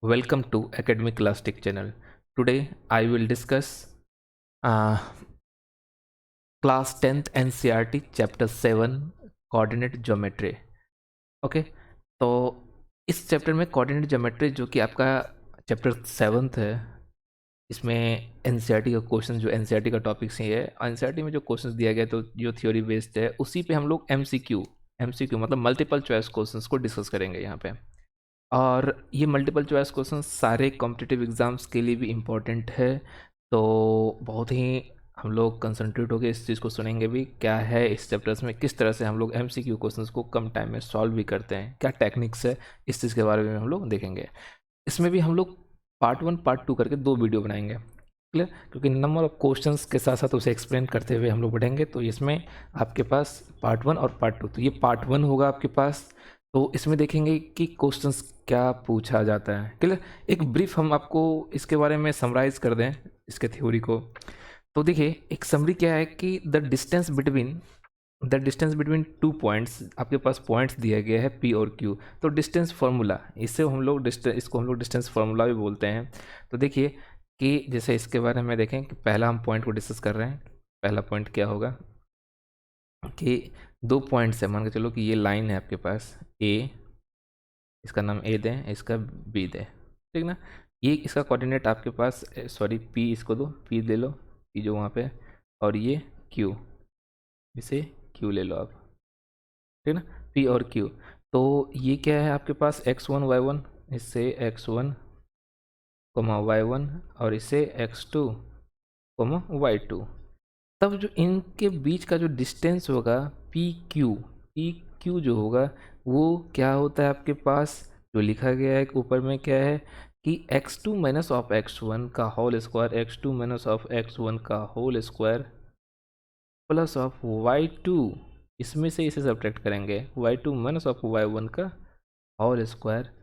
Welcome to Academic Elastic channel. Today I will discuss uh, class 10th NCERT chapter 7 coordinate geometry. Okay, तो इस chapter में coordinate geometry जो कि आपका chapter 7th है, इसमें एनसीईआरटी का क्वेश्चन जो एनसीईआरटी का टॉपिक ही है। एनसीईआरटी में जो क्वेश्चंस दिया गया तो जो थ्योरी बेस्ड है उसी पे हम लोग एमसीक्यू मतलब मल्टीपल चॉइस क्वेश्चंस को डिस्कस करेंगे यहाँ पे। और ये मल्टीपल चॉइस क्वेश्चन सारे कॉम्पिटिटिव एग्ज़ाम्स के लिए भी इम्पोर्टेंट है, तो बहुत ही हम लोग कंसंट्रेट होकर इस चीज़ को सुनेंगे भी क्या है इस चैप्टर्स में, किस तरह से हम लोग एमसीक्यू क्वेश्चंस को कम टाइम में सॉल्व भी करते हैं, क्या टेक्निक्स है, इस चीज़ के बारे में हम लोग देखेंगे। इसमें भी हम लोग पार्ट 1 पार्ट 2 करके 2 वीडियो बनाएंगे, क्लियर, क्योंकि नंबर ऑफ क्वेश्चंस के साथ साथ उसे एक्सप्लेन करते हुए हम लोग बढ़ेंगे। तो इसमें आपके पास पार्ट 1 और पार्ट 2, तो ये पार्ट 1 होगा आपके पास। तो इसमें देखेंगे कि क्वेश्चंस क्या पूछा जाता है, क्लियर। एक ब्रीफ हम आपको इसके बारे में समराइज कर दें इसके थ्योरी को। तो देखिए, एक समरी क्या है कि द डिस्टेंस बिटवीन 2 पॉइंट्स, आपके पास पॉइंट्स दिया गया है P और Q। तो डिस्टेंस फार्मूला, इसको हम लोग डिस्टेंस फार्मूला भी बोलते हैं। तो देखिए कि जैसे इसके बारे में देखें कि पहला हम पॉइंट को डिस्कस कर रहे हैं। पहला पॉइंट क्या होगा कि 2 पॉइंट्स है, मान के चलो कि ये लाइन है आपके पास A, इसका नाम A दें, इसका B दें, ठीक ना। ये इसका कोऑर्डिनेट आपके पास P, इसको दो P ले लो, P जो वहाँ पे, और ये Q, इसे Q ले लो आप, ठीक ना, P और Q। तो ये क्या है आपके पास x1 y1, इससे x1 y1 और इससे x2 y2। तब जो इनके बीच का जो डिस्टेंस होगा पी क्यू जो होगा वो क्या होता है आपके पास, जो लिखा गया है ऊपर में क्या है कि x2 माइनस ऑफ x1 का whole square, x2 minus of x1 का whole square plus of y2, इसमें से इसे सब्ट्रैक्ट करेंगे y2 माइनस ऑफ y1 का होल स्क्वायर।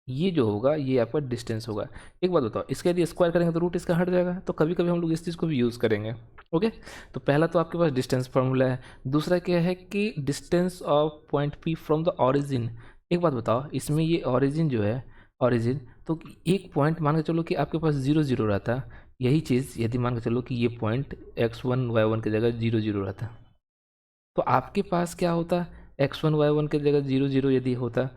ये जो होगा ये आपका डिस्टेंस होगा। एक बात बताओ, इसके यदि स्क्वायर करेंगे तो रूट इसका हट जाएगा, तो कभी कभी हम लोग इस चीज़ को भी यूज़ करेंगे। ओके, तो पहला तो आपके पास डिस्टेंस फार्मूला है। दूसरा क्या है कि distance of point P from the origin. एक बात बताओ, इसमें ये ऑरिजिन जो है, ऑरिजिन तो एक पॉइंट मान के चलो कि आपके पास 0 0 रहता, यही चीज़ यदि मान के चलो कि ये पॉइंट x1 y1 की जगह 0 0 रहता, तो आपके पास क्या होता, x1 y1 की जगह 0 0 यदि होता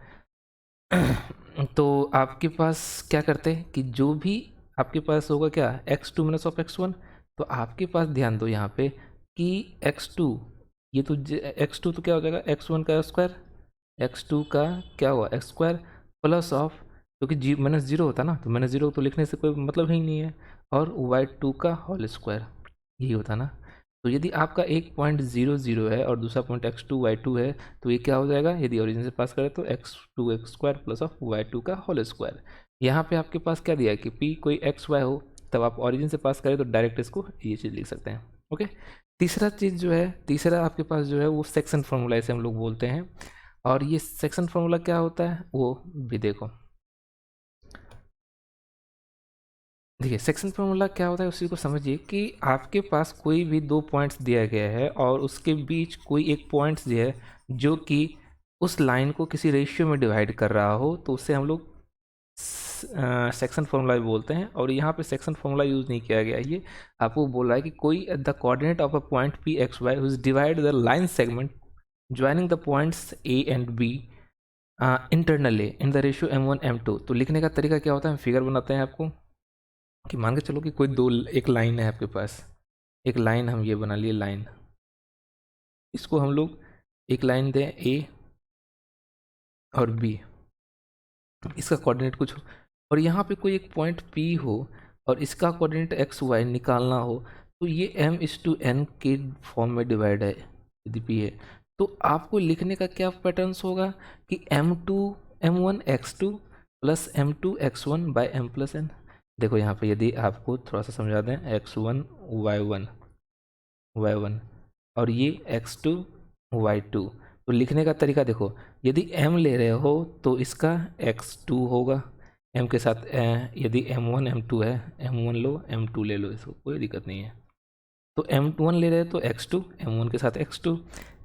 तो आपके पास क्या करते कि जो भी आपके पास होगा क्या x2 माइनस ऑफ x1, तो आपके पास ध्यान दो यहाँ पे कि x2, ये तो x2 तो क्या हो जाएगा x1 का स्क्वायर, x2 का क्या हुआ x स्क्वायर प्लस ऑफ, क्योंकि जी माइनस 0 होता ना, तो माइनस 0 तो लिखने से कोई मतलब ही नहीं है, और y2 का होल स्क्वायर, यही होता ना। तो यदि आपका एक पॉइंट 0 0 है और दूसरा पॉइंट x2 y2 है, तो ये क्या हो जाएगा, यदि ओरिजिन से पास करें तो x2 x square plus of y2 का होल स्क्वायर। यहाँ पे आपके पास क्या दिया है कि p कोई x y हो, तब आप ओरिजिन से पास करें तो डायरेक्ट इसको ये चीज़ लिख सकते हैं। ओके, तीसरा चीज़ जो है, तीसरा आपके पास जो है वो सेक्शन फार्मूला, इसे हम लोग बोलते हैं। और ये सेक्शन फार्मूला क्या होता है वो भी देखो। देखिए, सेक्शन फार्मूला क्या होता है उसी को समझिए कि आपके पास कोई भी 2 पॉइंट्स दिया गया है और उसके बीच कोई एक पॉइंट्स दिया है जो कि उस लाइन को किसी रेशियो में डिवाइड कर रहा हो, तो उससे हम लोग सेक्शन फार्मूला भी बोलते हैं। और यहाँ पे सेक्शन फार्मूला यूज़ नहीं किया गया, ये आपको बोल रहा है कि कोई the coordinate of a point P x Y which divide the line segment joining the points A and B internally in the ratio m1 m2। तो लिखने का तरीका क्या होता है, हम फिगर बनाते हैं आपको कि मान के चलो कि कोई एक लाइन है आपके पास, एक लाइन हम ये बना लिए लाइन, इसको हम लोग एक लाइन दें ए और बी, इसका कोऑर्डिनेट कुछ हो, और यहाँ पे कोई एक पॉइंट पी हो और इसका कोऑर्डिनेट एक्स वाई निकालना हो, तो ये m/n के फॉर्म में डिवाइड है यदि पी है, तो आपको लिखने का क्या पैटर्न्स होगा कि m1 x2 plus m2 x1 bye m+n। देखो यहाँ पे यदि आपको थोड़ा सा समझा दें, x1 y1 और ये x2 y2, तो लिखने का तरीका देखो, यदि m ले रहे हो तो इसका x2 होगा, m के साथ यदि m1 m2 है, m1 लो m2 ले लो, इसको कोई दिक्कत नहीं है। तो m1 ले रहे हो तो x2, m1 के साथ x2,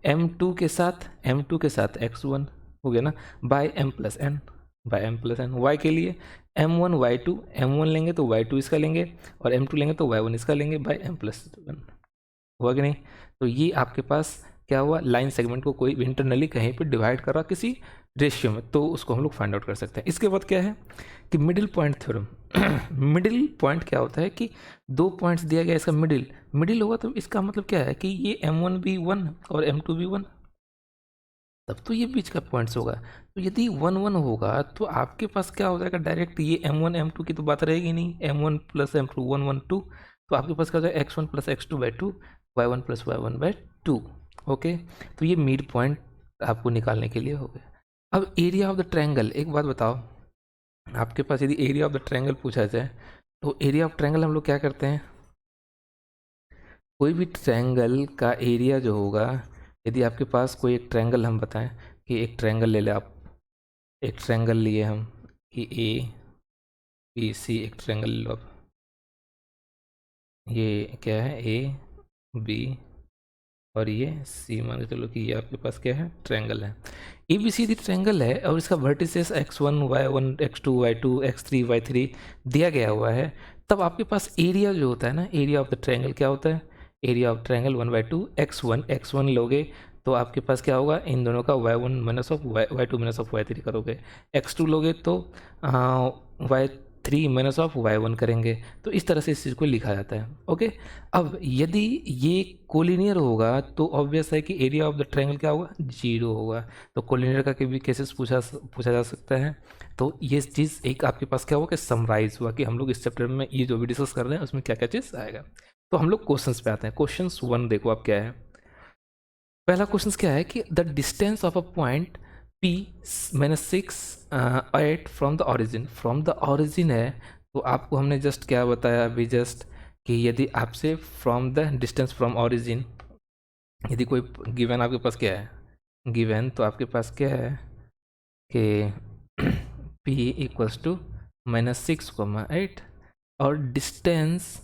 m2 के साथ x1 हो गया ना, बाय m+n, y के लिए m1 y2, m1 लेंगे तो y2 इसका लेंगे, और m2 लेंगे तो y1 इसका लेंगे बाय m+1। हुआ कि नहीं? तो ये आपके पास क्या हुआ, लाइन सेगमेंट को कोई इंटरनली कहीं पे डिवाइड कर रहा किसी रेशियो में, तो उसको हम लोग फाइंड आउट कर सकते हैं। इसके बाद क्या है कि middle point theorem. Middle point क्या होता है कि दो पॉइंट्स दिया गया, इसका मिडिल होगा, तो इसका मतलब क्या है कि ये m1 भी 1 और m2 भी 1, तब तो ये बीच का पॉइंट्स होगा। तो यदि 1 1 होगा तो आपके पास क्या हो जाएगा, डायरेक्ट ये m1 m2 की तो बात रहेगी नहीं, m1 + m2 1 1 2, तो आपके पास क्या हो जाएगा x1 + x2/2, y1 + y1/2। Okay, तो ये मिड पॉइंट आपको निकालने के लिए हो गया। अब एरिया ऑफ द ट्रायंगल, एक बात बताओ, आपके पास यदि एरिया ऑफ द ट्रायंगल पूछा जाए तो एरिया ऑफ ट्रायंगल हम लोग क्या करते हैं, कोई भी ट्रायंगल का एरिया जो होगा, यदि आपके पास कोई एक ट्रायंगल हम बताएं कि एक ट्रायंगल ले लें आप, एक ट्रायंगल लिए हम कि ए बी सी, एक ट्रायंगल ले लो आप, ये क्या है ए बी और ये सी, मान के चलो कि ये आपके पास क्या है, ट्रायंगल है। ए बी सी यदि ट्रायंगल है और इसका vertices x1 y1 x2 y2 x3 y3 दिया गया हुआ है, तब आपके पास एरिया जो होता है ना, एरिया ऑफ द ट्रायंगल क्या होता है, एरिया ऑफ ट्रायंगल 1/2 x1 लोगे तो आपके पास क्या होगा, इन दोनों का y1 minus of y2 minus of y3 करोगे, x2 लोगे तो y3 माइनस ऑफ y1 करेंगे। तो इस तरह से इस चीज़ को लिखा जाता है। ओके, अब यदि ये कोलिनियर होगा तो ऑब्वियस है कि एरिया ऑफ द ट्रायंगल क्या होगा, 0 होगा। तो कोलिनियर का भी केसेस पूछा जा सकता है। तो ये चीज़ एक आपके पास क्या हुआ कि समराइज हुआ कि हम लोग इस चैप्टर में ये जो भी डिस्कस कर रहे हैं उसमें क्या क्या चीज़ आएगा। तो हम लोग क्वेश्चंस पे आते हैं। क्वेश्चंस 1 देखो आप क्या है। पहला क्वेश्चन क्या है कि the distance of a point p -6 8 from the origin है। तो आपको हमने जस्ट क्या बताया अभी जस्ट कि यदि आपसे from the distance from origin, यदि कोई गिवन आपके पास क्या है, गिवन तो आपके पास क्या है कि p = -6, 8 और डिस्टेंस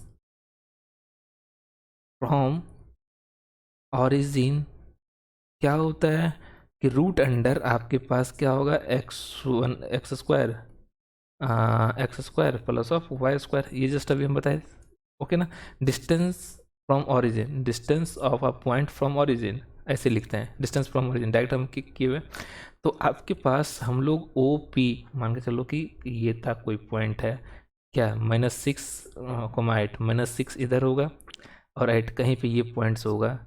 फ्रॉम ओरिजिन क्या होता है कि रूट अंडर आपके पास क्या होगा, x² प्लस ऑफ y², ये जस्ट अभी हम बताए। ओके ना, distance from origin, distance of a point from origin ऐसे लिखते हैं, डिस्टेंस फ्रॉम ओरिजिन डायरेक्ट हम किए हुए। तो आपके पास हम लोग OP मान के चलो कि ये था कोई पॉइंट है क्या, -6, 8 -6 इधर होगा और 8 कहीं पे ये पॉइंट्स होगा,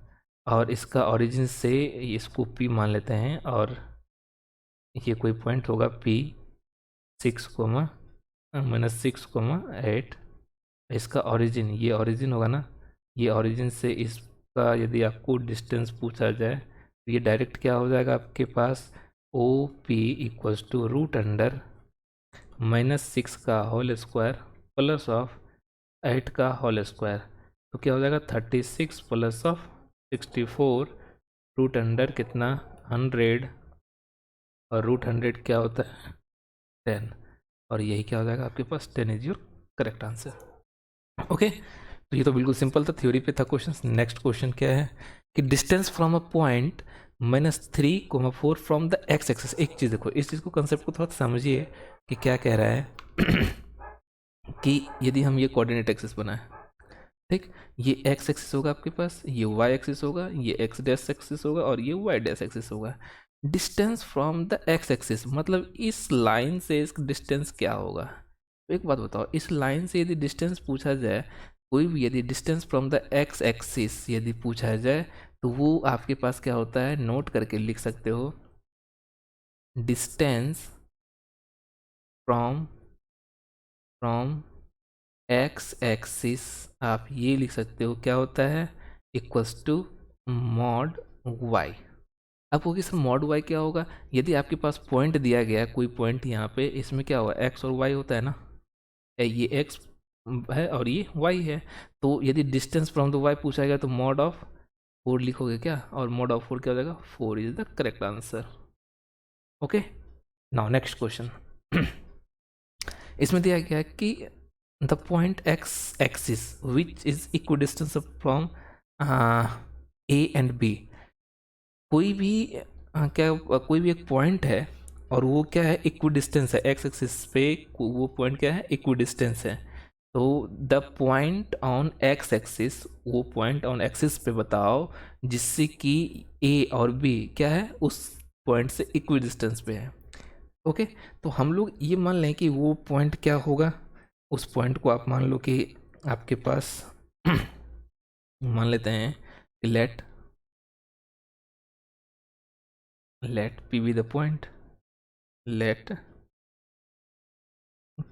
और इसका ओरिजिन से इसको P मान लेते हैं, और ये कोई पॉइंट होगा P6, -6, 8, इसका ओरिजिन, ये ओरिजिन होगा ना, ये ओरिजिन से इसका यदि आपको डिस्टेंस पूछा जाए तो ये डायरेक्ट क्या हो जाएगा आपके पास, OP = root under -6 plus of 8 का होल स्क्वायर। तो क्या हो जाएगा 36 प्लस ऑफ 64 रूट अंडर कितना 100, और रूट 100 क्या होता है 10, और यही क्या हो जाएगा आपके पास 10 is your correct answer. Okay, तो ये तो बिल्कुल सिंपल था, थ्योरी पे था क्वेश्चन। नेक्स्ट क्वेश्चन क्या है कि distance from a point -3, 4 from the x axis. एक चीज़ देखो, इस चीज़ को कंसेप्ट को थोड़ा समझिए कि क्या कह रहा है कि यदि हम ये कोऑर्डिनेट एक्सिस बनाए, ठीक, ये x एक्सिस होगा आपके पास, ये y एक्सिस होगा, ये x डैश एक्सिस होगा और ये y डैश एक्सिस होगा। Distance from the x axis मतलब इस लाइन से इसका डिस्टेंस क्या होगा। तो एक बात बताओ, इस लाइन से यदि डिस्टेंस पूछा जाए, कोई भी यदि distance from the x axis यदि पूछा जाए तो वो आपके पास क्या होता है, नोट करके लिख सकते हो, डिस्टेंस फ्रॉम x एक्सिस, आप ये लिख सकते हो क्या होता है, = mod y। अब होगी सर mod y क्या होगा, यदि आपके पास पॉइंट दिया गया है, कोई पॉइंट यहाँ पे, इसमें क्या होगा x और y होता है ना, ये x है और ये y है। तो यदि डिस्टेंस फ्रॉम द y पूछा गया तो mod ऑफ 4 लिखोगे क्या, और mod ऑफ 4 क्या हो जाएगा, 4 is the correct answer. Okay, now next question. इसमें दिया गया है कि the point x axis which is equidistance from A and B। कोई भी कोई भी एक पॉइंट है और वो क्या है, इक्विडिस्टेंस है, एक्स एक्सिस पे वो पॉइंट क्या है, इक्विडिस्टेंस है। तो the point on x axis, वो पॉइंट ऑन एक्सिस पे बताओ जिससे कि ए और बी क्या है, उस पॉइंट से इक्विडिस्टेंस पे है। ओके, तो हम लोग ये मान लें कि वो पॉइंट क्या होगा, उस पॉइंट को आप मान लो कि आपके पास मान लेते हैं कि let P be the point, let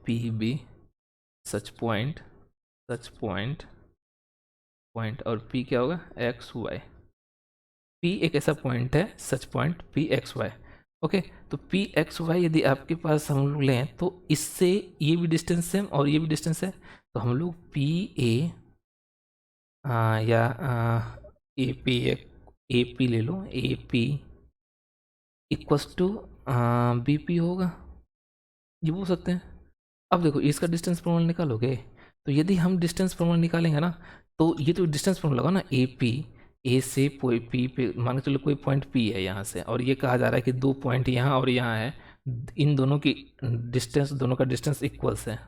P be such point, such point, point और पी क्या होगा, एक्स वाई। पी एक ऐसा पॉइंट है, such point P x y. Okay, तो पी एक्स वाई यदि आपके पास हम लोग लें तो इससे ये भी डिस्टेंस है और ये भी डिस्टेंस है, तो हम लोग पी ए या ए पी, ए पी ले लो, A P equals to B P होगा, ये बोल सकते हैं। अब देखो इसका डिस्टेंस फॉर्मूला निकालोगे, तो यदि हम डिस्टेंस फॉर्मूला निकालेंगे ना, तो ये तो डिस्टेंस फॉर्मूला होगा ना, ए पी, ए से कोई पी पे मान के चलो कोई पॉइंट पी है यहाँ से, और ये कहा जा रहा है कि दो पॉइंट यहाँ और यहाँ है, इन दोनों की डिस्टेंस, दोनों का डिस्टेंस इक्वल्स है,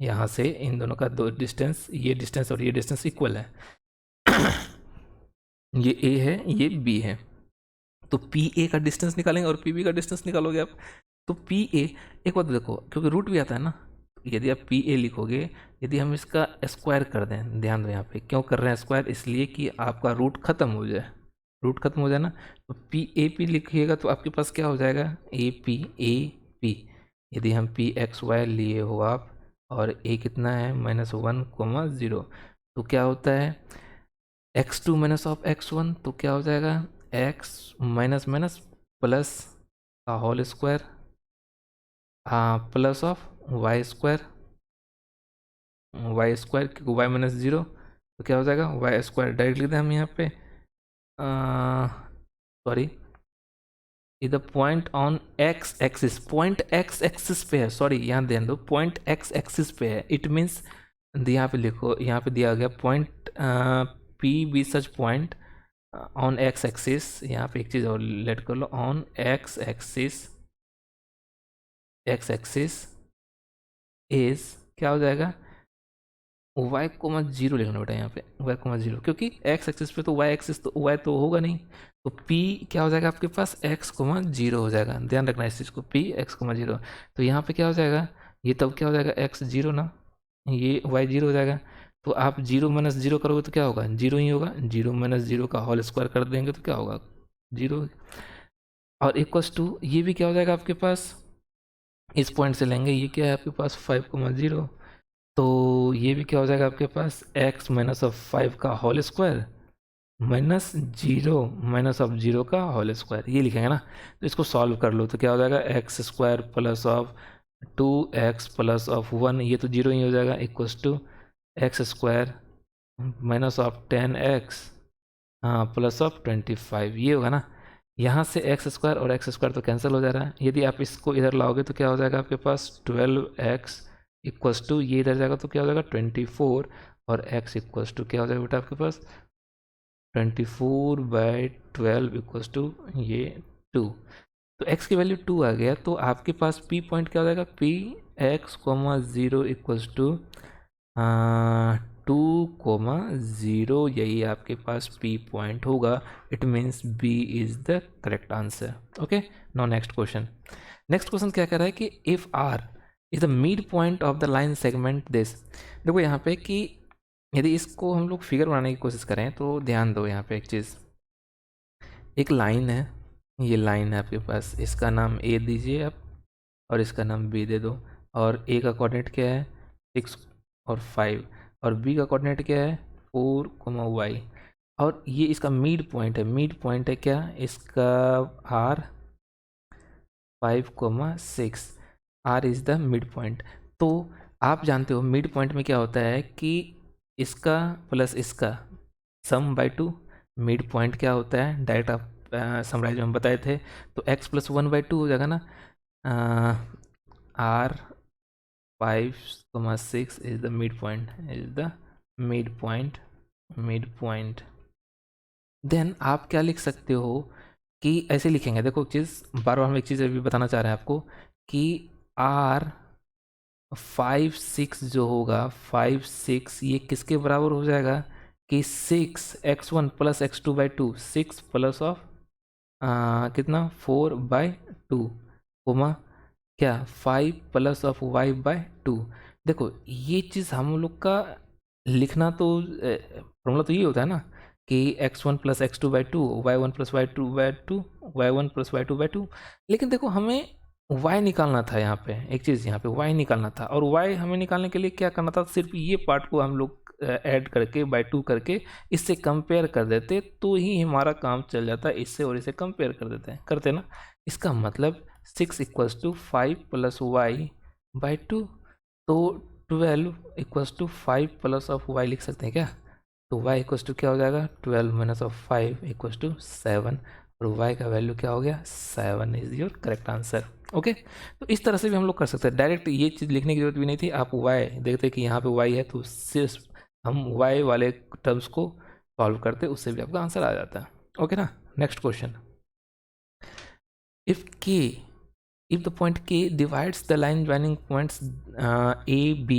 यहाँ से इन दोनों का दो डिस्टेंस, ये डिस्टेंस और ये डिस्टेंस इक्वल है। ये ए है, ये बी है, तो पी ए का डिस्टेंस निकालेंगे और पी बी का डिस्टेंस निकालोगे आप। तो पी ए, एक बात देखो, क्योंकि रूट भी आता है ना, यदि आप पी ए लिखोगे, यदि हम इसका स्क्वायर कर दें, ध्यान दो यहाँ पे क्यों कर रहे हैं स्क्वायर, इसलिए कि आपका रूट खत्म हो जाए, रूट खत्म हो जाए ना, तो पी ए पी लिखिएगा तो आपके पास क्या हो जाएगा, ए पी। यदि हम पी एक्स वाई लिए हो आप, और ए कितना है, -1, 0, तो क्या होता है, x2 माइनस ऑफ x1, तो क्या हो जाएगा, x माइनस माइनस प्लस का whole square, plus of Y square, क्योंकि वाई -0, तो क्या हो जाएगा, वाई स्क्वायर डायरेक्ट लिखते हैं हम यहाँ पे, सॉरी, इधर point on x axis, point x axis पे है, सॉरी यहाँ ध्यान दो, पॉइंट एक्स एक्सिस पे है, इट मीन्स यहाँ पे लिखो, यहाँ पे दिया गया point P be such point on x axis, यहाँ पे एक चीज़ और लेट कर लो, on x axis, x axis is क्या हो जाएगा, वाई कोमा जीरो लिखना बेटा यहाँ पे, वाई कोमा जीरो, क्योंकि एक्स एक्सिस पे तो वाई एक्सिस तो वाई तो होगा नहीं, तो पी क्या हो जाएगा आपके पास, एक्स कोमा जीरो हो जाएगा, ध्यान रखना इस चीज़ को, पी एक्स कोमा जीरो, तो यहाँ पे क्या हो जाएगा, ये तब क्या हो जाएगा, एक्स जीरो ना, ये वाई जीरो हो जाएगा, तो आप जीरो माइनस जीरो करोगे तो क्या होगा, जीरो ही होगा, जीरो माइनस जीरो का होल स्क्वायर कर देंगे तो क्या होगा, जीरो, और इक्वस टू ये भी क्या हो जाएगा आपके पास, इस पॉइंट से लेंगे, ये क्या है आपके पास 5,0, तो ये भी क्या हो जाएगा आपके पास, x माइनस ऑफ 5 का whole square minus zero minus of zero का होल स्क्वायर, ये लिखेंगे ना, तो इसको सॉल्व कर लो तो क्या हो जाएगा, X square plus of 2x plus of 1, ये तो जीरो ही हो जाएगा, equals to X square minus of 10x plus of 25, ये होगा ना, यहाँ से एक्स स्क्वायर और एक्स स्क्वायर तो कैंसिल हो जा रहा है, यदि आप इसको इधर लाओगे तो क्या हो जाएगा आपके पास, 12x इक्वस टू, ये इधर जाएगा तो क्या हो जाएगा 24, और x इक्वस टू क्या हो जाएगा बेटा आपके पास, 24/12 इक्वस टू ये 2, तो x की वैल्यू 2 आ गया, तो आपके पास p पॉइंट क्या हो जाएगा, p x, 0 इक्वल्स टू 2,0, यही आपके पास p पॉइंट होगा, it means b is the correct answer. Okay, now next question, next question क्या कह रहा है कि if r is the mid point of the line segment this, देखो यहाँ पे कि यदि इसको हम लोग फिगर बनाने की कोशिश करें तो ध्यान दो यहाँ पे एक चीज़, एक लाइन है, ये लाइन है आपके पास, इसका नाम a दीजिए आप और इसका नाम b दे दो, और a का कोऑर्डिनेट क्या है 6 और 5, और b का कोऑर्डिनेट क्या है 4, y, और ये इसका मिड पॉइंट है, मिड पॉइंट है क्या इसका r 5, 6, r is the mid point. तो आप जानते हो मिड पॉइंट में क्या होता है कि इसका प्लस इसका सम बाय 2, मिड पॉइंट क्या होता है डायरेक्ट आप समराइज में बताए थे, तो x + 1/2 हो जाएगा ना, r 5, 6 is the mid point, is the mid point. Then आप क्या लिख सकते हो कि ऐसे लिखेंगे, देखो एक चीज़ बार बार हम एक चीज़ अभी बताना चाह रहे हैं आपको कि आर 5 6 जो होगा 5 6 ये किसके बराबर हो जाएगा कि 6 x1 + x2/2, 6 प्लस ऑफ कितना 4/2 कोमा क्या 5 प्लस ऑफ y/2। देखो ये चीज़ हम लोग का लिखना तो फॉर्मूला तो ये होता है ना कि x1 + x2/2, y1 + y2/2, y1 + y2/2। लेकिन देखो हमें y निकालना था यहाँ पे, एक चीज़ यहाँ पे y निकालना था, और y हमें निकालने के लिए क्या करना था, सिर्फ ये पार्ट को हम लोग ऐड करके बाय 2 करके इससे कंपेयर कर देते तो ही हमारा काम चल जाता है। इससे और इसे कंपेयर कर देते हैं, करते ना। इसका मतलब 6 = 5 + y/2, तो 12 = 5 प्लस ऑफ y लिख सकते हैं क्या। तो y = क्या हो जाएगा 12 - 5 = 7, और y का वैल्यू क्या हो गया 7 is your correct answer. Okay, तो इस तरह से भी हम लोग कर सकते हैं, डायरेक्ट ये चीज़ लिखने की जरूरत भी नहीं थी। आप y देखते कि यहाँ पे y है तो सिर्फ हम y वाले टर्म्स को सॉल्व करते, उससे भी आपका आंसर आ जाता है। ओके ना, next question. If k if the point k divides the line joining points a b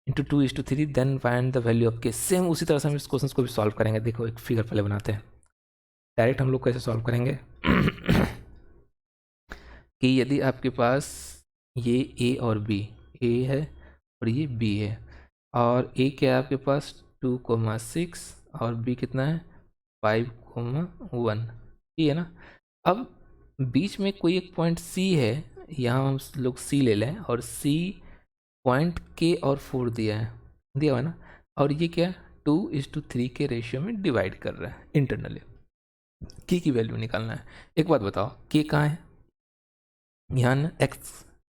into 2:3, then find the value of k। Same उसी तरह से हम इस क्वेश्चन को भी सॉल्व करेंगे। देखो एक फिगर पहले बनाते हैं, डायरेक्ट हम लोग कैसे सॉल्व करेंगे कि यदि आपके पास ये a और b, a है और ये b है, और a क्या है आपके पास 2,6 और b कितना है 5,1, ये है ना। अब बीच में कोई एक पॉइंट C है, यहाँ हम लोग C ले लें, और C पॉइंट K और 4 दिया हुआ है ना, और ये क्या 2:3 के रेशियो में डिवाइड कर रहा है इंटरनली। K की वैल्यू निकालना है। एक बात बताओ, K कहाँ है, यहाँ ना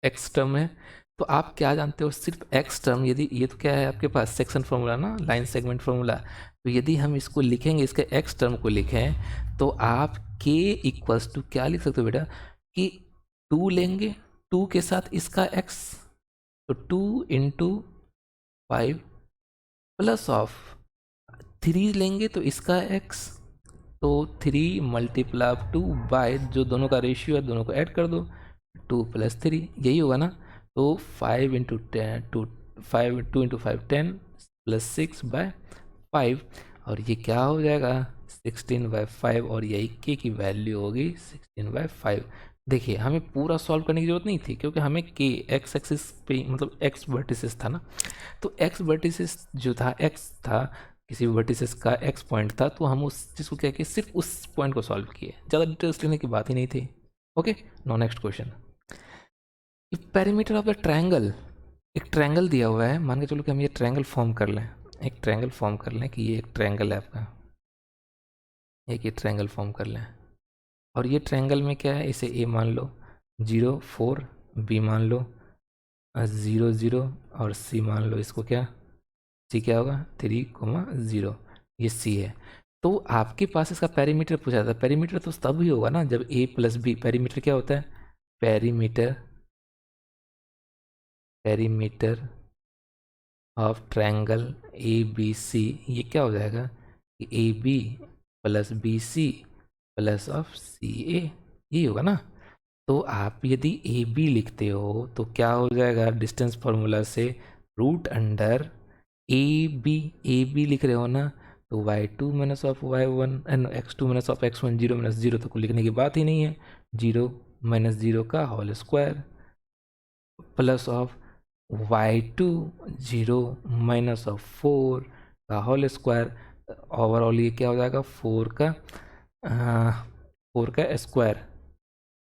x टर्म है, तो आप क्या जानते हो सिर्फ x टर्म, यदि ये तो क्या है आपके पास सेक्शन फार्मूला ना, लाइन सेगमेंट फार्मूला, तो यदि हम इसको लिखेंगे, इसके x टर्म को लिखें, तो आप k = क्या लिख सकते हो बेटा कि 2 लेंगे, 2 के साथ इसका x, तो 2 × 5 प्लस ऑफ 3 लेंगे तो इसका x, तो 3 × 2 बाय जो दोनों का रेशियो है दोनों को ऐड कर दो, 2 + 3 यही होगा ना। तो 5 × 10 2 5 2 × 5 10 + 6/5, और ये क्या हो जाएगा 16/5, और यही k की वैल्यू होगी 16/5। देखिए हमें पूरा सॉल्व करने की जरूरत नहीं थी, क्योंकि हमें k x एक्सिस पे मतलब x वर्टिसेस था ना, तो x वर्टिसेस जो था x था, किसी भी वर्टिसेस का x पॉइंट था, तो हम उस चीज़ को क्या किए, सिर्फ उस पॉइंट को सॉल्व किए, ज़्यादा डिटेल्स लेने की बात ही नहीं थी। Okay, no next question. Perimeter of the triangle, एक ट्रायंगल दिया हुआ है, मान के चलो कि हम ये ट्रायंगल फॉर्म कर लें, एक ट्रायंगल फॉर्म कर लें कि ये एक ट्रायंगल है आपका, एक ये ट्रायंगल फॉर्म कर लें, और ये ट्रायंगल में क्या है, इसे a मान लो 0 4, b मान लो 0 0, और c मान लो इसको क्या, c क्या होगा 3,0, ये c है। तो आपके पास इसका पेरीमीटर पूछा था, पेरीमीटर तो तब ही होगा ना जब a + b, पेरीमीटर क्या होता है, perimeter perimeter of triangle A B C, ये क्या हो जाएगा कि A B + B C plus of C A, यही होगा ना। तो आप यदि ए बी लिखते हो तो क्या हो जाएगा, डिस्टेंस फार्मूला से √अंडर ए बी लिख रहे हो ना, तो y2 - y1 and x2 - x1, 0 - 0 तो को लिखने की बात ही नहीं है, 0 - 0 का whole square plus of y2 0 - 4 का होल स्क्वायर, ओवरऑल ये क्या हो जाएगा 4 का स्क्वायर,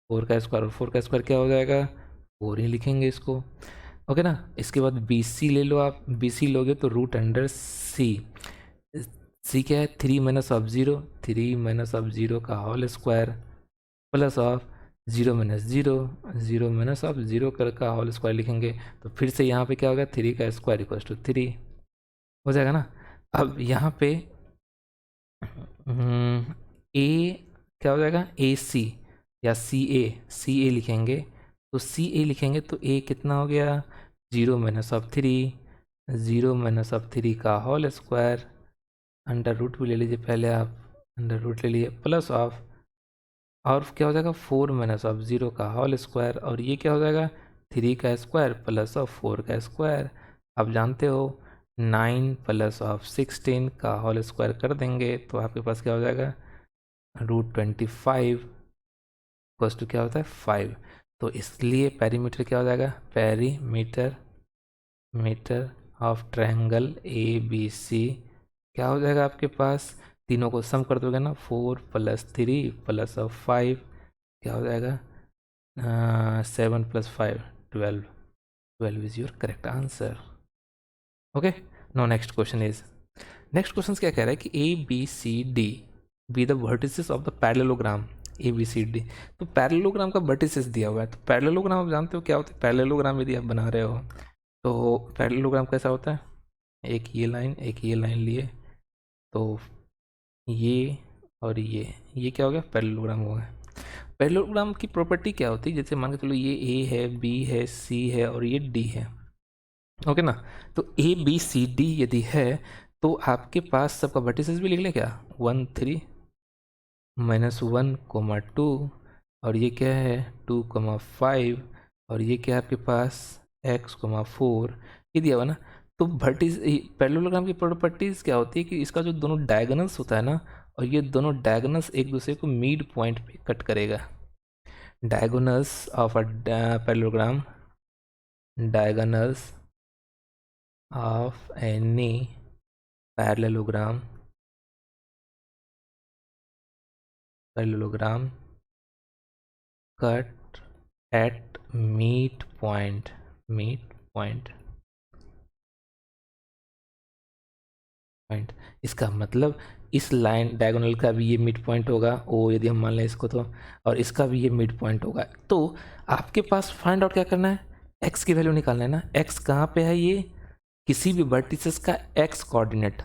4 का स्क्वायर, और 4 का स्क्वायर क्या हो जाएगा 4 ही लिखेंगे इसको। ओके ना, इसके बाद बी सी ले लो, आप बी सी लोगे तो √अंडर सी, सी क्या है 3 - 0, 3 - 0 का होल स्क्वायर प्लस ऑफ 0 - 0, 0 - 0 कर का होल स्क्वायर लिखेंगे, तो फिर से यहाँ पे क्या होगा 3 का स्क्वायर = 3 हो जाएगा ना। अब यहाँ पे ए क्या हो जाएगा ए सी या सी ए लिखेंगे, तो सी ए लिखेंगे तो ए कितना हो गया 0 - 3, 0 - 3 का होल स्क्वायर, अंडर रूट भी ले लीजिए पहले आप, अंडर रूट ले लिए प्लस ऑफ और क्या हो जाएगा 4 माइनस ऑफ 0 का होल स्क्वायर, और ये क्या हो जाएगा 3 का स्क्वायर प्लस ऑफ 4 का स्क्वायर। आप जानते हो 9 प्लस ऑफ 16 का होल स्क्वायर कर देंगे तो आपके पास क्या हो जाएगा √25 इक्वल्स टू क्या होता है 5। तो इसलिए पेरीमीटर क्या हो जाएगा, perimeter meter of triangle A B C क्या हो जाएगा आपके पास, तीनों को सम कर दोगे ना 4 + 3 प्लस ऑफ 5 क्या हो जाएगा 7 + 5 12। 12 is your correct answer. Okay, no next question is, next question क्या कह रहा है कि A B C D B the vertices of the parallelogram A B C D. तो पैरेललोग्राम का वर्टिसेस दिया हुआ है, तो पैरेललोग्राम आप जानते हो क्या होता है, पैरेललोग्राम यदि आप बना रहे हो तो पैरेललोग्राम कैसा होता है, एक ये लाइन लिए तो ये और ये क्या हो गया पैरेललोग्राम हो गया। पैरेललोग्राम की प्रॉपर्टी क्या होती है, जैसे मान के चलो ये ए है, बी है, सी है और ये डी है, ओके ना। तो ए बी सी डी यदि है तो आपके पास सबका वर्टिसेस भी लिख लें क्या, 1 3 -1, 2 और ये क्या है 2, 5 और ये क्या है आपके पास x, 4 ये दिया हुआ ना। तो वर्टिस पैरेललोग्राम की प्रॉपर्टीज क्या होती है कि इसका जो दोनों डायगोनल्स होता है ना, और ये दोनों डायगोनल्स एक दूसरे को मिड पॉइंट पे कट करेगा। Diagonals of a parallelogram, diagonals of any parallelogram cut at midpoint point. इसका मतलब इस लाइन डायगोनल का भी ये मिड पॉइंट होगा ओ, यदि हम मान लें इसको तो, और इसका भी ये मिड पॉइंट होगा। तो आपके पास फाइंड आउट क्या करना है, एक्स की वैल्यू निकालना है ना। एक्स कहाँ पे है, ये किसी भी वर्टिसेस का एक्स कोऑर्डिनेट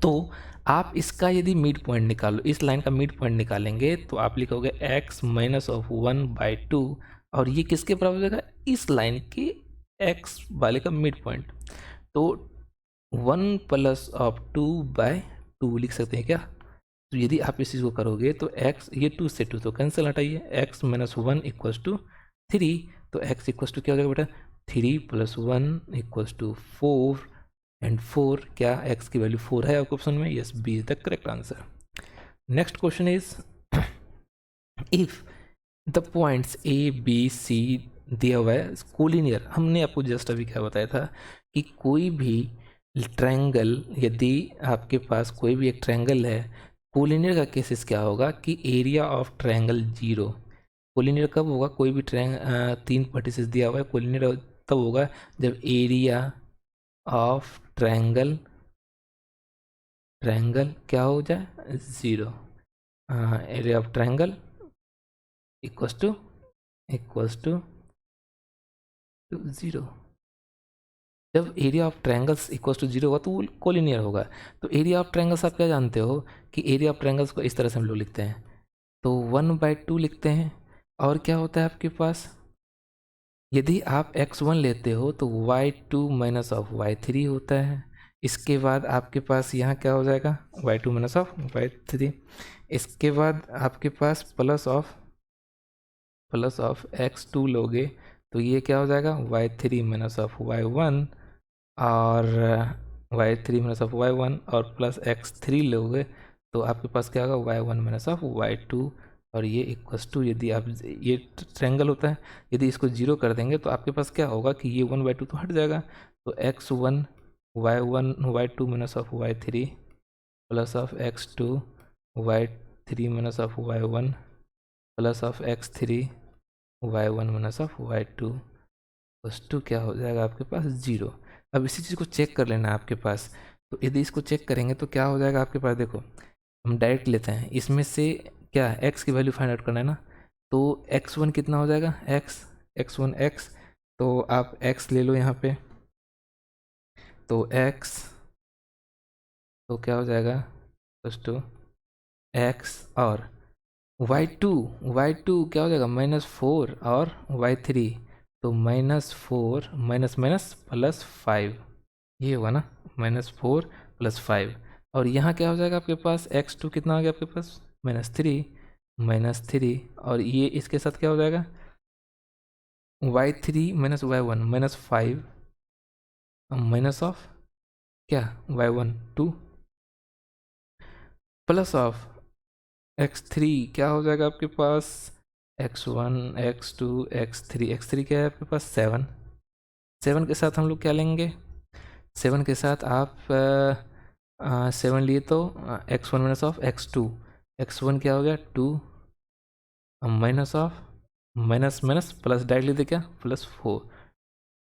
तो आप इसका यदि मिड पॉइंट निकालो, इस लाइन का मिड पॉइंट निकालेंगे तो आप लिखोगे x -1/2 और ये किसके बराबर हो जाएगा, इस लाइन के x वाले का मिड पॉइंट। तो 1 + 2/2 लिख सकते हैं क्या। तो यदि आप इस चीज़ को करोगे तो x, ये 2 से 2 तो कैंसिल हटाइए, x - 1 = 3 तो x = क्या हो जाएगा बेटा 3 + 1 = 4 एंड 4 क्या x की वैल्यू 4 है आपके ऑप्शन में, yes B is the correct answer. Next question is if the points A B C दिया हुआ है कोलिनियर। हमने आपको जस्ट अभी क्या बताया था कि कोई भी ट्रायंगल, यदि आपके पास कोई भी एक ट्रायंगल है, कोलिनियर का केसेस क्या होगा कि एरिया ऑफ ट्रायंगल 0। कोलिनियर कब होगा, कोई भी तीन वर्टिसेस दिया हुआ है, कोलिनियर तब होगा जब एरिया ऑफ ट्रायंगल क्या हो जाए 0। Area of triangle equals to 0। जब area of triangles equals to 0 होगा तो वो कोलिनियर होगा। तो एरिया ऑफ ट्रायंगल्स आप क्या जानते हो कि एरिया ऑफ ट्रायंगल्स को इस तरह से हम लोग लिखते हैं, तो 1/2 लिखते हैं। और क्या होता है आपके पास, यदि आप x1 लेते हो तो y2 - y3 होता है। इसके बाद आपके पास यहाँ क्या हो जाएगा y2 - y3। इसके बाद आपके पास प्लस ऑफ x2 लोगे तो ये क्या हो जाएगा y3 - y1 और y3 - y1 और प्लस x3 लोगे तो आपके पास क्या होगा y1 - y2 और ये इक्वल्स टू, यदि आप ये ट्रायंगल होता है, यदि इसको 0 कर देंगे तो आपके पास क्या होगा कि ये 1/2 तो हट जाएगा। तो x1 y1 y2 - y3 plus of x2 y3 - y1 plus of x3 y1 - y2 plus 2 क्या हो जाएगा आपके पास 0। अब इसी चीज़ को चेक कर लेना है आपके पास। तो यदि इसको चेक करेंगे तो क्या हो जाएगा आपके पास, देखो हम डायरेक्ट लेते हैं, इसमें से क्या x की वैल्यू फाइंड आउट करना है ना। तो x1 कितना हो जाएगा x1 x, तो आप x ले लो यहाँ पे, तो x तो क्या हो जाएगा प्लस 2 x और y2 क्या हो जाएगा -4 और y3 तो -4 माइनस प्लस 5, ये होगा ना -4 + 5 और यहाँ क्या हो जाएगा आपके पास x2 कितना आ गया आपके पास -3 -3 और ये इसके साथ क्या हो जाएगा y3 minus y1 -5 minus of क्या y1 2 प्लस ऑफ x3 क्या हो जाएगा आपके पास x1 x2 x3 क्या है आपके पास 7 7 के साथ हम लोग क्या लेंगे 7 के साथ आप 7 लिए तो x1 minus of x2 x1 क्या हो गया 2 minus of minus minus plus directly दे क्या +4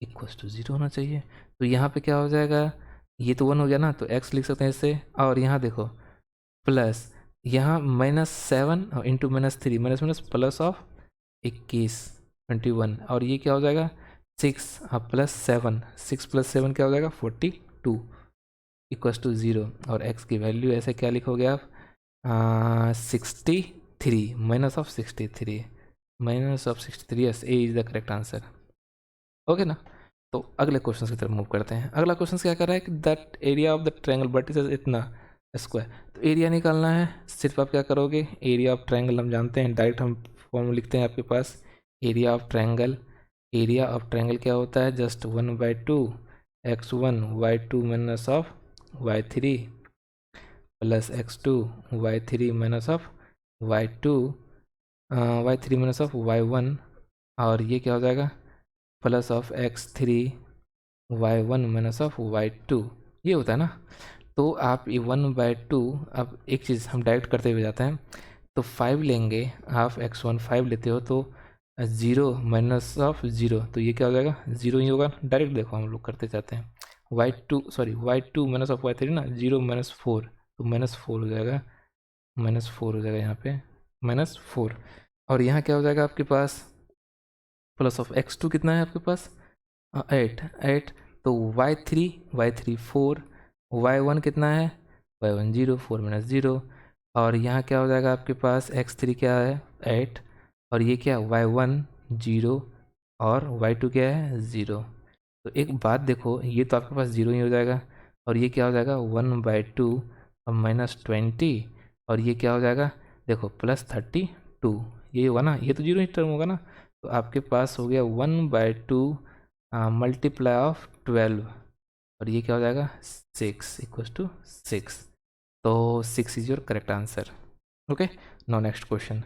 इक्वल्स टू 0 होना चाहिए। तो यहाँ पे क्या हो जाएगा ये तो 1 हो गया ना तो x लिख सकते हैं इससे और यहाँ देखो प्लस यहाँ -7 into -3 minus minus plus of 21 21 और ये क्या हो जाएगा 6 हाँ +7 6 + 7 क्या हो जाएगा 42 इक्वल्स टू 0 और x की वैल्यू ऐसे क्या लिखोगे आप 63 minus of 63 minus of 63 yes A is the correct answer okay ना। तो अगले क्वेश्चन की तरफ मूव करते हैं। अगला क्वेश्चन क्या कर रहा है कि that area of the triangle vertices इतना स्क्वायर। तो एरिया निकालना है सिर्फ आप क्या करोगे एरिया ऑफ ट्रायंगल हम जानते हैं डायरेक्ट हम फॉर्म लिखते हैं आपके पास एरिया ऑफ ट्रायंगल क्या होता है just 1/2 x1 y2 minus of y3 plus x2 y3 minus of y2 y3 minus of y1 और ये क्या हो जाएगा plus of x3 y1 minus of y2 ये होता है ना। तो आप ये 1/2 अब एक चीज़ हम डायरेक्ट करते हुए जाते हैं तो 5 लेंगे आप x1 5 लेते हो तो 0 माइनस ऑफ 0 तो ये क्या हो जाएगा 0 ही होगा डायरेक्ट देखो हम लोग करते जाते हैं y2 माइनस ऑफ y3 ना 0 -4 तो -4 हो जाएगा -4 हो जाएगा यहाँ पे -4 और यहाँ क्या हो जाएगा आपके पास प्लस ऑफ x2 कितना है आपके पास 8 तो y3 4 y1 कितना है y1 0 4 माइनस 0 और यहाँ क्या हो जाएगा आपके पास x3 क्या है 8 और ये क्या y1 0 और y2 क्या है 0। तो एक बात देखो ये तो आपके पास 0 ही हो जाएगा और ये क्या हो जाएगा 1/2 और -20 और ये क्या हो जाएगा देखो +32 ये होगा ना ये तो 0 ही टर्म होगा ना। तो आपके पास हो गया 1/2 मल्टीप्लाई ऑफ 12 और ये क्या हो जाएगा 6 इक्वल्स टू 6 तो 6 is your correct answer okay. Now next question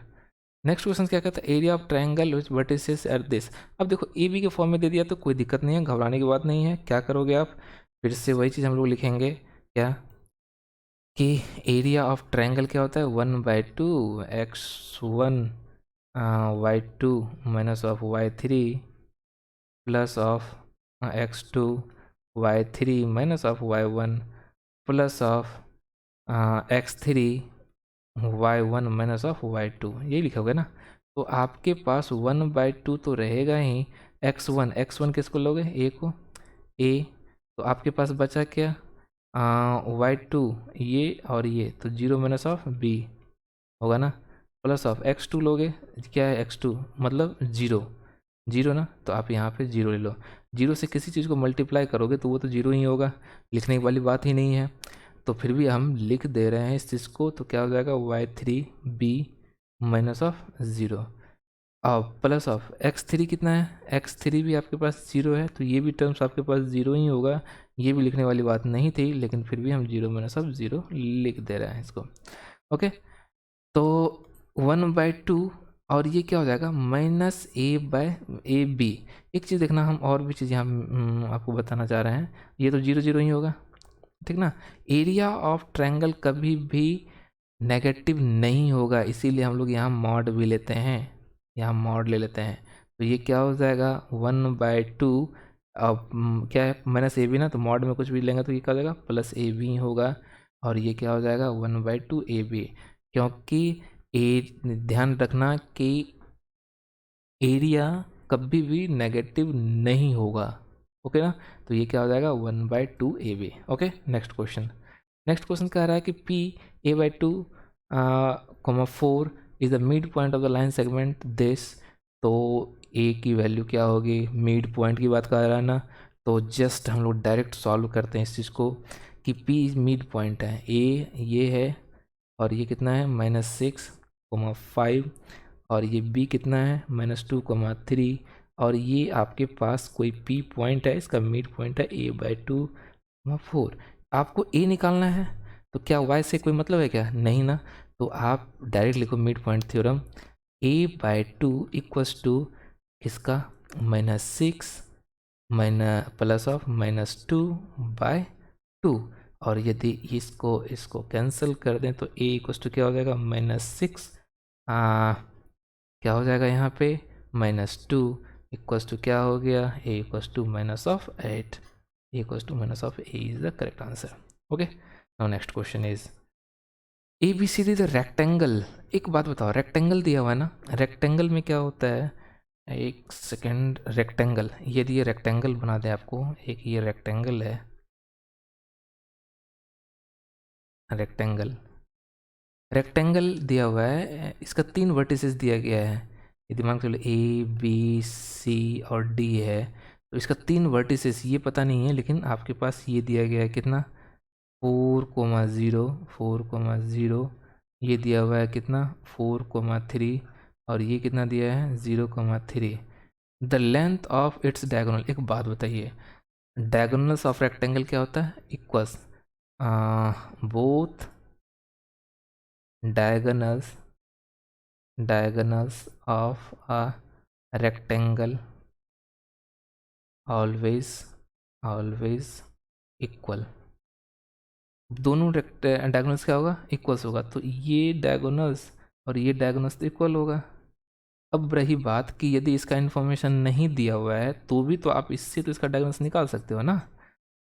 क्या कहता है area of triangle which vertices are this. अब देखो ए बी के फॉर्म में दे दिया तो कोई दिक्कत नहीं है घबराने की बात नहीं है क्या करोगे आप फिर से वही चीज़ हम लोग लिखेंगे क्या कि एरिया ऑफ ट्रायंगल क्या होता है 1/2 x1 y2 minus of y3 plus of x2 y3 minus of y1 plus of x3 y1 minus of y2 यही लिखोगे ना। तो आपके पास 1/2 तो रहेगा ही x1 किसको लोगे a को a तो आपके पास बचा क्या y2 ये और ये तो 0 माइनस ऑफ b होगा ना प्लस ऑफ x2 लोगे क्या है x2 मतलब 0 ना तो आप यहाँ पे 0 ले लो 0 से किसी चीज़ को मल्टीप्लाई करोगे तो वो तो 0 ही होगा लिखने वाली बात ही नहीं है। तो फिर भी हम लिख दे रहे हैं इस चीज़ को तो क्या हो जाएगा y3b माइनस ऑफ 0 और प्लस ऑफ x3 कितना है x3 भी आपके पास 0 है तो ये भी टर्म्स आपके पास 0 ही होगा ये भी लिखने वाली बात नहीं थी लेकिन फिर भी हम 0 माइनस ऑफ 0 लिख दे रहे हैं इसको ओके। तो 1/2 और ये क्या हो जाएगा -a/ab। एक चीज़ देखना हम और भी चीज़ यहाँ आपको बताना चाह रहे हैं ये तो 0 ही होगा ठीक ना। एरिया ऑफ ट्रायंगल कभी भी नेगेटिव नहीं होगा इसीलिए हम लोग यहाँ मॉड भी लेते हैं यहाँ मॉड ले लेते हैं। तो ये क्या हो जाएगा 1/2 अब क्या है -ab ना तो मॉड में कुछ भी लेंगे तो ये क्या हो जाएगा +ab होगा और ये क्या हो जाएगा 1/2 ab क्योंकि ध्यान रखना कि एरिया कभी भी नेगेटिव नहीं होगा ओके ना। तो ये क्या हो जाएगा 1/2 ab ओके। नेक्स्ट क्वेश्चन कह रहा है कि p a/2 4 is the mid point of the line segment this. तो a की वैल्यू क्या होगी मिड पॉइंट की बात कर रहा है ना तो जस्ट हम लोग डायरेक्ट सॉल्व करते हैं इस चीज़ को कि p मिड पॉइंट है a ये है और ये कितना है -6 5 और ये b कितना है -2, 3 और ये आपके पास कोई p पॉइंट है, इसका मिड पॉइंट है a/2, 4। आपको a निकालना है तो क्या y से कोई मतलब है क्या? नहीं ना। तो आप डायरेक्ट लिखो mid point theorem, a/2 equals to इसका -6 प्लस ऑफ -2/2 और यदि इसको कैंसिल कर दें तो a इक्वल्स टू क्या हो जाएगा -6, क्या हो जाएगा यहाँ पे -2 इक्वल्स टू क्या हो गया a equals to -8, a equals to -8 is the correct answer. Okay, now next question is ABCD the rectangle. एक बात बताओ, रेक्टेंगल दिया हुआ है ना, रेक्टेंगल में क्या होता है, एक सेकेंड, रेक्टेंगल, यदि ये रेक्टेंगल बना दे आपको, एक ये रेक्टेंगल है, रेक्टेंगल, रेक्टेंगल दिया हुआ है, इसका 3 वर्टिसेस दिया गया है, यदि मान के चलो A B C और D है, तो इसका 3 वर्टिसेस ये पता नहीं है, लेकिन आपके पास ये दिया गया है कितना 4,0, 4,0, ये दिया हुआ है कितना 4,3 और ये कितना दिया है 0,3। The length of its diagonal. एक बात बताइए, डायगोनल्स ऑफ रेक्टेंगल क्या होता है? Equals both diagonals of a rectangle always equal। दोनों डायगोनल्स क्या होगा? इक्वल्स होगा, तो ये डायगोनल्स और ये डायगोनल्स तो इक्वल होगा। अब रही बात कि यदि इसका इन्फॉर्मेशन नहीं दिया हुआ है तो भी तो आप इससे तो इसका डायगोनल्स निकाल सकते हो ना।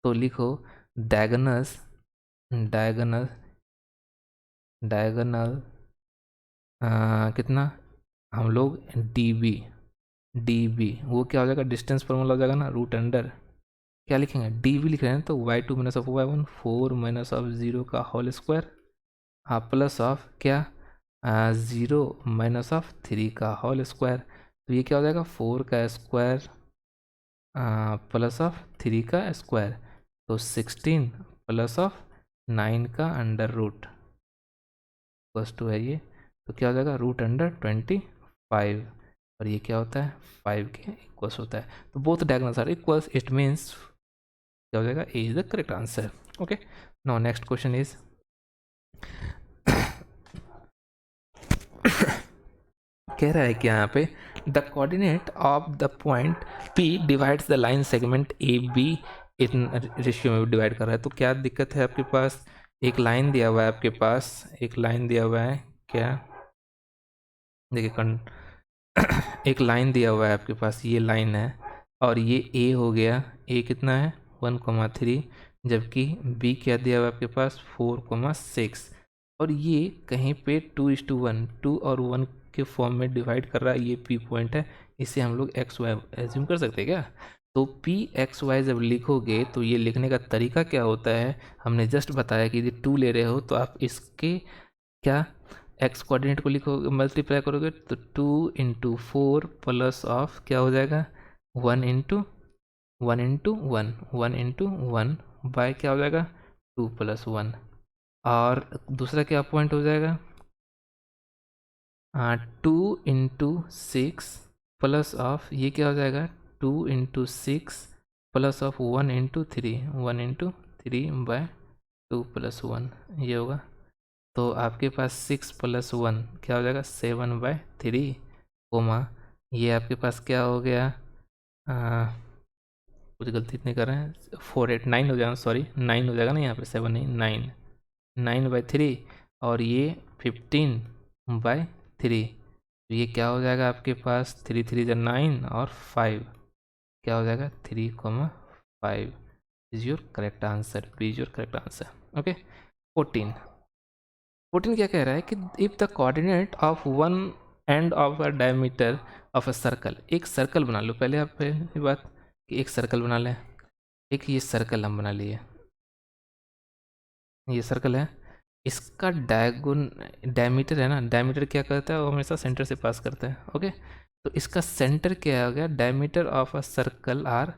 तो लिखो डायगोनल्स, डायगोनल डायगोनल कितना, हम लोग डी बी वो क्या हो जाएगा, डिस्टेंस फॉर्मूला हो जाएगा ना, रूट अंडर क्या लिखेंगे, डी बी लिख रहे हैं तो y2 minus of y1 4 minus of 0 का होल स्क्वायर, हाँ प्लस ऑफ क्या 0 माइनस ऑफ 3 का होल स्क्वायर, तो ये क्या हो जाएगा 4 का स्क्वायर प्लस ऑफ 3 का स्क्वायर, तो 16 प्लस ऑफ 9 का अंडर रूट प्लस 2 है ये, तो क्या हो जाएगा रूट अंडर 25 और ये क्या होता है 5 के इक्वल्स होता है। तो both diagonals are equals, it means क्या हो जाएगा A is the correct answer. Okay, now next question is कह रहा है कि यहाँ पे the coordinate of the point P divides the line segment A B in ratio में डिवाइड कर रहा है। तो क्या दिक्कत है आपके पास, एक लाइन दिया हुआ है आपके पास, एक लाइन दिया हुआ है, क्या देखिए एक लाइन दिया हुआ है आपके पास, ये लाइन है और ये A हो गया, A कितना है 1,3, जबकि B क्या दिया हुआ है आपके पास 4,6 और ये कहीं पे 2:1, 2 और 1 के फॉर्म में डिवाइड कर रहा है, ये P पॉइंट है, इसे हम लोग XY एज्यूम कर सकते हैं क्या। तो PXY जब लिखोगे तो ये लिखने का तरीका क्या होता है, हमने जस्ट बताया कि यदि 2 ले रहे हो तो आप इसके क्या एक्स कोऑर्डिनेट को लिखोगे, मल्टीप्लाई करोगे तो 2 × 4 प्लस ऑफ क्या हो जाएगा 1 × 1 बाय क्या हो जाएगा 2 + 1 और दूसरा क्या पॉइंट हो जाएगा 2 × 6 प्लस ऑफ ये क्या हो जाएगा 2 × 6 प्लस ऑफ 1 × 3, 1 × 3 बाय 2 + 1 ये होगा। तो आपके पास 6 + 1 क्या हो जाएगा 7/3 कोमा ये आपके पास क्या हो गया कुछ गलती नहीं कर रहे हैं 4 8 9 हो जाएगा, सॉरी 9 हो जाएगा ना, यहाँ पे 7 नहीं 9, 9/3 और ये 15/3, तो ये क्या हो जाएगा आपके पास 3 3 9 और 5 क्या हो जाएगा 3,5 is your correct answer, B is your correct answer. Okay, 14 क्या कह रहा है कि if the coordinate of one end of a diameter of a circle, एक सर्कल बना लो, पहले आप ये बात कि एक सर्कल बना लें, एक ये सर्कल हम बना लिए, ये सर्कल है, इसका डायमीटर है ना, डायमीटर क्या करता है वो हमेशा सेंटर से पास करता है। ओके, तो इसका सेंटर क्या हो गया, diameter of a circle are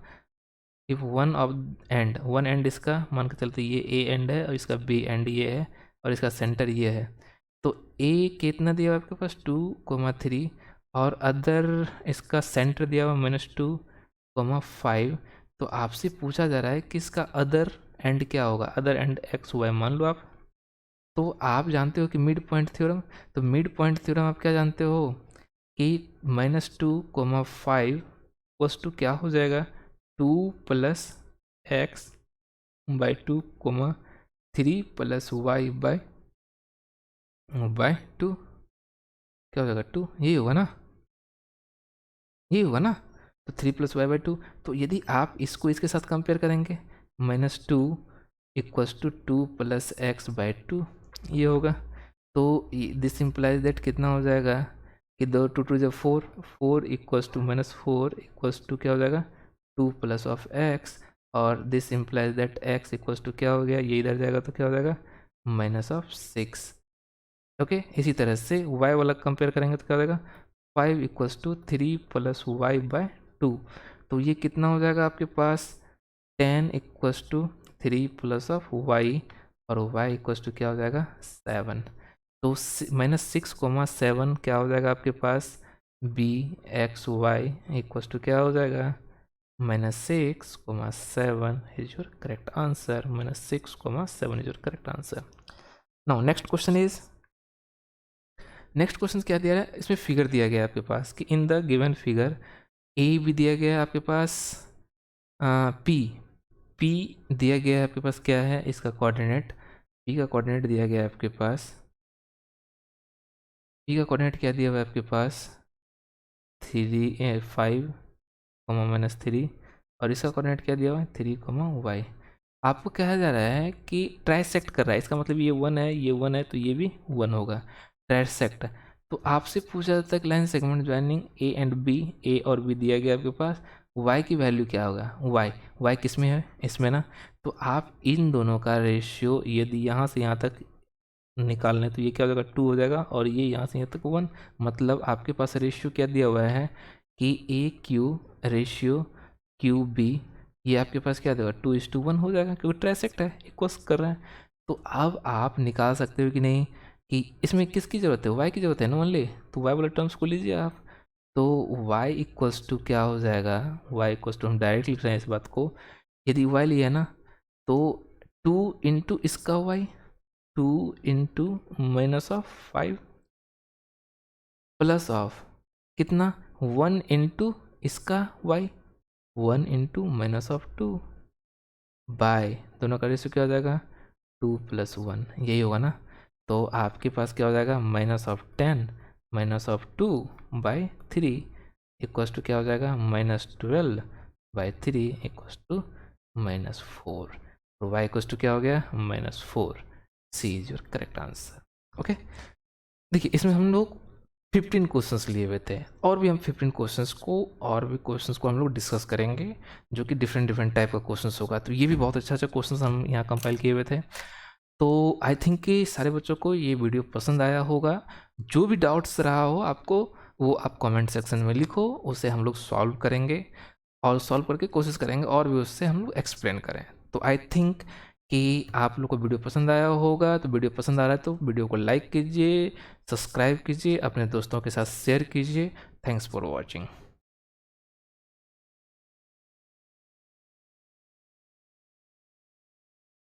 if one end इसका मान के चलते ये ए एंड है और इसका बी एंड ये है और इसका सेंटर ये है, तो ए कितना दिया हुआ आपके पास 2,3 और अदर इसका सेंटर दिया हुआ -2,5। तो आपसे पूछा जा रहा है कि इसका अदर एंड क्या होगा, अदर एंड एक्स वाई मान लो आप। तो आप जानते हो कि मिड पॉइंट थ्योरम, तो मिड पॉइंट थ्योरम आप क्या जानते हो कि -2,5 प्लस टू क्या हो जाएगा 2 + x/2, 3 + y/2 क्या हो जाएगा 2, यही होगा ना, यही होगा ना। तो 3 + y/2। तो यदि आप इसको इसके साथ कंपेयर करेंगे -2 = 2 + x/2 ये होगा। तो दिस इम्प्लाइज दैट कितना हो जाएगा कि 2 2 2 जब 4 4 = -4 = क्या हो जाएगा 2 + x। और दिस इम्प्लाइज दैट x = क्या हो गया, ये इधर जाएगा तो क्या हो जाएगा -6। ओके, इसी तरह से y वाला कंपेयर करेंगे तो क्या हो जाएगा 5 = 3 + y/2। तो ये कितना हो जाएगा आपके पास 10 = 3 + y और y = क्या हो जाएगा 7। तो -6,7 क्या हो जाएगा आपके पास b x y = क्या हो जाएगा -6,7 is your correct answer। -6,7 is your correct answer। Now next question is, next question क्या दिया है, इसमें फिगर दिया गया है आपके पास कि in the given figure A भी दिया गया है आपके पास, पी दिया गया है आपके पास, क्या है इसका कोऑर्डिनेट, पी का कोऑर्डिनेट दिया गया है आपके पास, पी का कोऑर्डिनेट क्या दिया हुआ है आपके पास 5, -3 और इसका कोऑर्डिनेट क्या दिया हुआ है 3, y। आपको कहा जा रहा है कि ट्राइसेक्ट कर रहा है, इसका मतलब ये 1 है, ये 1 है तो ये भी 1 होगा, ट्राइसेक्ट। तो आपसे पूछा जाता है कि line segment joining A and B, A और बी दिया गया आपके पास, y की वैल्यू क्या होगा, y किस में है, इसमें ना। तो आप इन दोनों का रेशियो यदि यहाँ से यहाँ तक निकाल लें तो ये क्या हो जाएगा 2 हो जाएगा और ये यहाँ से यहाँ तक 1। मतलब आपके पास रेशियो क्या दिया हुआ है कि ए क्यू रेशियो क्यू बी, ये आपके पास क्या देगा 2:1 हो जाएगा क्योंकि ट्राइसेक्ट है, इक्वल्स कर रहे हैं। तो अब आप निकाल सकते हो कि नहीं कि इसमें किसकी ज़रूरत है, y की ज़रूरत है ना ओनली, तो y वाले टर्म्स को लीजिए आप। तो y क्या हो जाएगा, y हम डायरेक्ट लिख रहे हैं इस बात को, यदि y लिया ना तो 2 × इसका y, 2 × -5 प्लस ऑफ कितना 1 × इसका y, 1 × -2 बाय दोनों का रेशियो क्या हो जाएगा 2 + 1, यही होगा ना। तो आपके पास क्या हो जाएगा -10 -2/3 = क्या हो जाएगा -12/3 = -4। तो y क्या हो गया -4। C is your correct answer. Okay, देखिए इसमें हम लोग 15 क्वेश्चंस लिए हुए थे और भी हम 15 क्वेश्चंस को हम लोग डिस्कस करेंगे जो कि डिफरेंट टाइप का क्वेश्चंस होगा। तो ये भी बहुत अच्छा क्वेश्चंस हम यहाँ कंपाइल किए हुए थे। तो आई थिंक कि सारे बच्चों को ये वीडियो पसंद आया होगा। जो भी डाउट्स रहा हो आपको वो आप कमेंट सेक्शन में लिखो, उसे हम लोग सॉल्व करेंगे और सॉल्व करके कोशिश करेंगे और भी उससे हम लोग एक्सप्लेन करें। तो आई थिंक कि आप लोग को वीडियो पसंद आया होगा। तो वीडियो पसंद आ रहा है तो वीडियो को लाइक कीजिए, सब्सक्राइब कीजिए, अपने दोस्तों के साथ शेयर कीजिए। Thanks for watching.